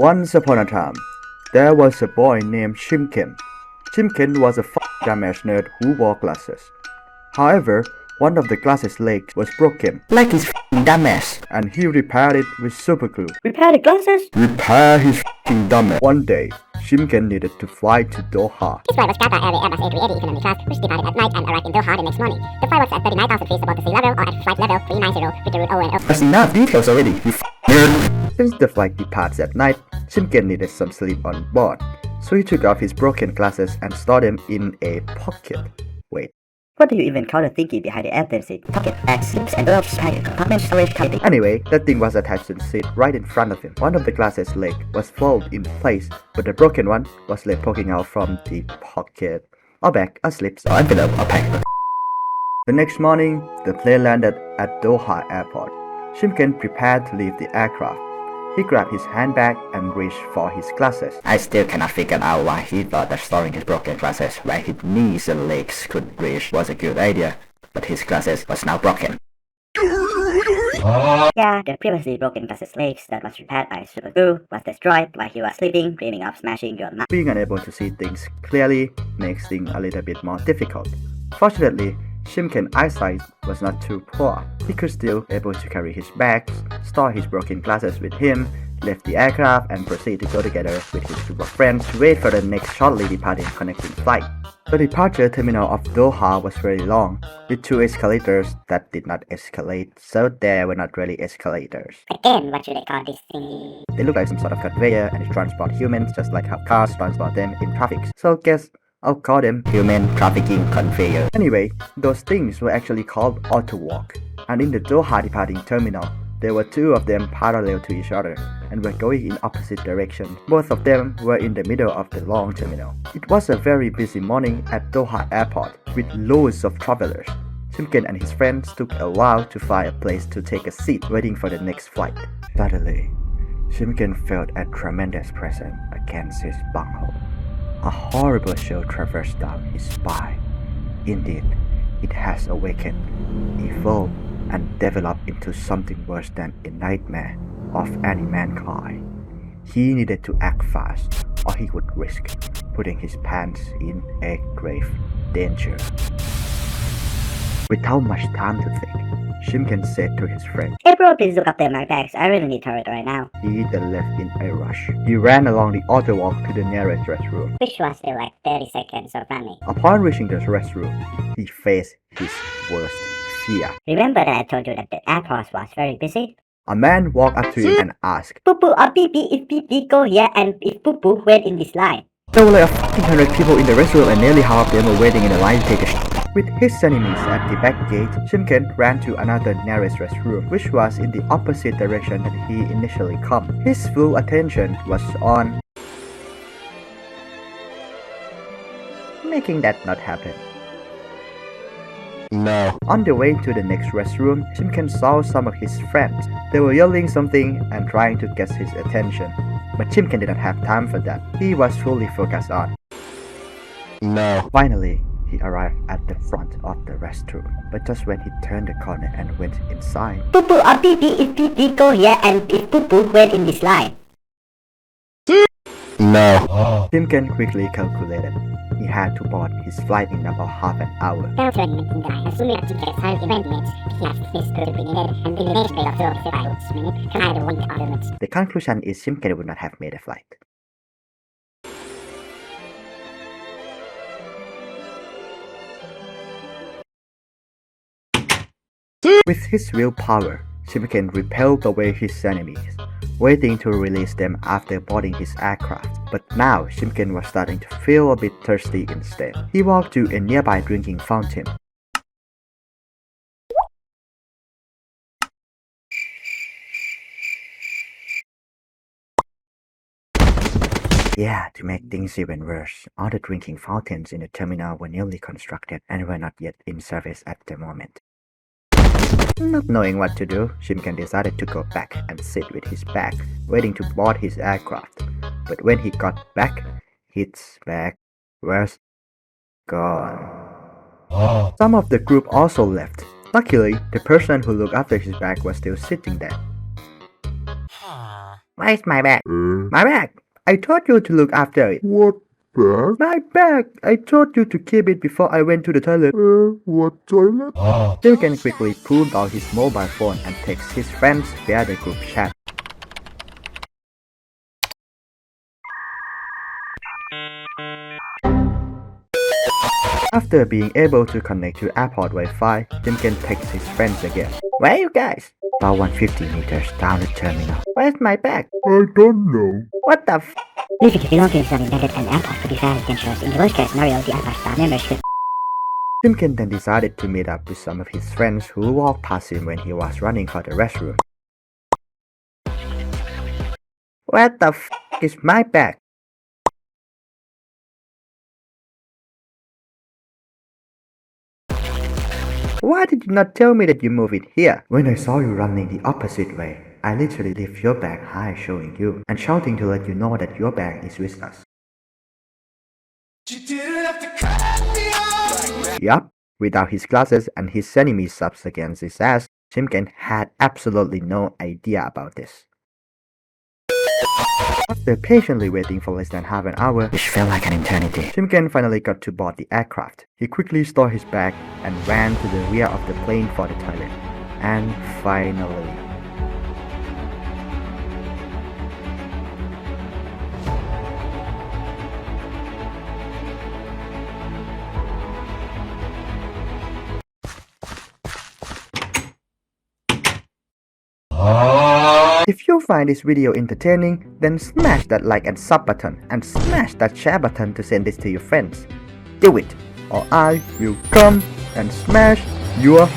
Once upon a time, there was a boy named Shimkin. Shimkin was a dumbass nerd who wore glasses. However, one of the glasses' legs was broken. Like his dumbass. And he repaired it with super glue. Repair the glasses? Repair his dumbass. One day, Shimkin needed to fly to Doha. His flight was scattered by Airbus A380 economy class, which departed at night and arrived in Doha the next morning. The flight was at 39,000 feet above the sea level, or at flight level 390 with the route O&O. That's enough details already, you nerd. Since the flight departs at night, Shimkin needed some sleep on board, so he took off his broken glasses and stored them in a pocket. Wait. What do you even call the thingy behind the airplane seat? Pocket, bag, slips, envelopes, tire, compartment, storage, cavity. Anyway, that thing was attached to the seat right in front of him. One of the glasses' leg was folded in place, but the broken one was left poking out from the pocket. Or bag, or slips, or envelope, or pack. The next morning, the plane landed at Doha airport. Shimkin prepared to leave the aircraft. He grabbed his handbag and reached for his glasses. I still cannot figure out why he thought that storing his broken glasses where his knees and legs could reach was a good idea, but his glasses was now broken. Yeah, the previously broken glasses legs that was repaired by super glue was destroyed while he was sleeping, dreaming of smashing your nut. Being unable to see things clearly makes things a little bit more difficult. Fortunately, Shimkin's eyesight was not too poor. He could still able to carry his bags, store his broken glasses with him, left the aircraft and proceed to go together with his group of friends to wait for the next shortly departing connecting flight. The departure terminal of Doha was very long, with two escalators that did not escalate, so there were not really escalators. Again, what should I call this thingy? They look like some sort of conveyor and it transport humans just like how cars transport them in traffic. So guess I'll call them Human trafficking conveyor. Anyway, those things were actually called auto walk, and in the Doha departing terminal, there were two of them parallel to each other and were going in opposite directions. Both of them were in the middle of the long terminal. It was a very busy morning at Doha airport with loads of travelers. Shimkin and his friends took a while to find a place to take a seat waiting for the next flight. Suddenly, Shimkin felt a tremendous pressure against his bunghole. A horrible chill traversed down his spine. Indeed, it has awakened, evolved, and developed into something worse than a nightmare of any mankind. He needed to act fast, or he would risk putting his pants in a grave danger. Without much time to think, Shimkin said to his friend, Hey bro, please look after my bags. I really need toilet right now. He then left in a rush. He ran along the auto walk to the nearest restroom. Which was still like 30 seconds of running. Upon reaching the restroom, he faced his worst fear. Remember that I told you that the airport was very busy? A man walked up to him and asked, Poopoo or pee-pee, if pee-pee go here and if poopoo wait in this line. There were like 1,500 people in the restroom and nearly half of them were waiting in a line to take a shit. With his enemies at the back gate, Shimkin ran to another nearest restroom, which was in the opposite direction that he initially come. His full attention was on making that not happen. No. On the way to the next restroom, Shimkin saw some of his friends. They were yelling something and trying to get his attention. But Shimkin did not have time for that. He was fully focused on. No. Finally, he arrived at the front of the restroom, but just when he turned the corner and went inside, Poopoo or pee-pee, if pee-pee go here and if poopoo wait in this line. No. Shimkin quickly calculated. He had to board his flight in about half an hour. Down to an minute die. Assuming that Jim's time event minutes, he has this could be needed and in the next rate of 0 minutes, can either wait or limits. The conclusion is Shimkin would not have made a flight. With his willpower, Shimkin repelled away his enemies, waiting to release them after boarding his aircraft. But now Shimkin was starting to feel a bit thirsty instead. He walked to a nearby drinking fountain. Yeah, to make things even worse, all the drinking fountains in the terminal were newly constructed and were not yet in service at the moment. Not knowing what to do, Shimkin decided to go back and sit with his bag, waiting to board his aircraft. But when he got back, his bag was gone. Some of the group also left. Luckily, the person who looked after his bag was still sitting there. Where's my bag? My bag! I told you to look after it. What bag? My bag! I told you to keep it before I went to the toilet. What toilet? Tim can quickly pull out his mobile phone and text his friends via the group chat. After being able to connect to airport Wi-Fi, Tim can text his friends again. Where are you guys? About 150 meters down the terminal. Where's my bag? I don't know. What the f? Leaving his belongings unattended at the airport could be very dangerous. In the worst case scenario, the airport staff members could... Timken then decided to meet up with some of his friends who walked past him when he was running for the restroom. Where the f is my bag? Why did you not tell me that you move it here? When I saw you running the opposite way, I literally left your bag high showing you and shouting to let you know that your bag is with us. Yup, without his glasses and his enemy subs against his ass, Timken had absolutely no idea about this. After patiently waiting for less than half an hour, Which felt like an eternity. Timken finally got to board the aircraft. He quickly stored his bag and ran to the rear of the plane for the toilet. And finally... If you find this video entertaining, then smash that like and sub button and smash that share button to send this to your friends. Do it, or I will come and smash your